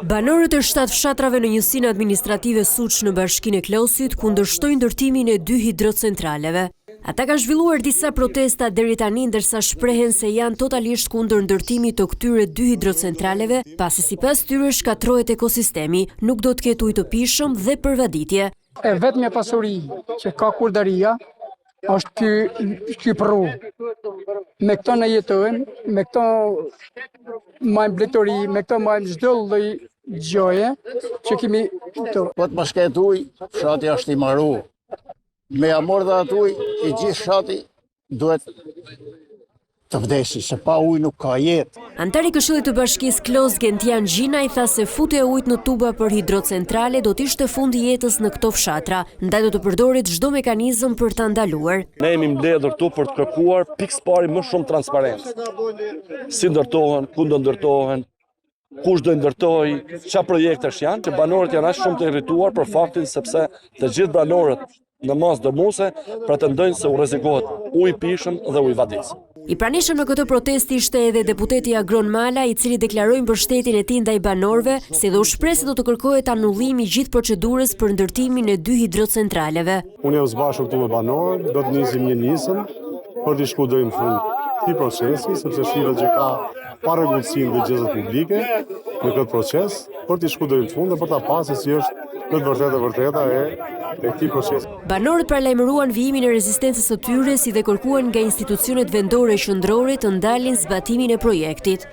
Banorët e 7 fshatrave në njësinë administrative Suç në bashkinë e Klosit kundërshtojnë ndërtimin e 2 hidrocentraleve. Ata kanë zhvilluar disa protesta deri tani ndërsa shprehen se janë totalisht kundër ndërtimit të këtyre 2 hidrocentraleve, pasi sipas tyre shkatrohet ekosistemi, nuk do të ketë ujë të pishëm dhe përvaditje. E vetmja pasuri që ka Kurdaria është ky pru. Me këto ne jetojmë, me këto majmë bletori, me këto majmë çdo lloj gjoje që kemi këto. Po të mos ujë, fshati është i maru. Me amor dhe atë ujë, i gjithë fshati duhet të vdesi, se pa ujë nuk ka jetë. Antari i Këshillit të Bashkisë Klos Gentian Gjina i tha se futja e ujit në tuba për hidrocentrale do të ishte fundi jetës në këto fshatra, ndaj do të përdoret çdo mekanizëm për ta ndaluar. Ne jemi mbledhur këtu për të kërkuar pikë pari më shumë transparencë. Si ndërtohen, ku do ndërtohen, kush do ndërtojë, çfarë projektesh janë, që banorët janë aq shumë të irrituar për faktin sepse të gjithë banorët në mas dërmuese pretendojnë se u rrezikohet ujë i pishëm dhe ujë vadis. I pranishëm në këtë protestë ishte edhe deputeti Agron Mala, i cili deklaroi mbështetjen e tij ndaj banorëve, si dhe u shpreh se do të kërkohet anullimi i gjithë procedurës për ndërtimin e 2 hidrocentraleve. Unë jam zbashur këtu me banorët, do të nisim një nisëm për të shkuar deri në fund këtij procesi, sepse shihet që ka parregullsinë dhe gjërat publike në këtë proces, për të shkuar deri në fund dhe për ta pasur si është në të vërteta e këtij procesi. Banorët paralajmëruan vijimin e rezistencës së tyre, si dhe kërkuan nga institucionet vendore qendrore të ndalin zbatimin e projektit.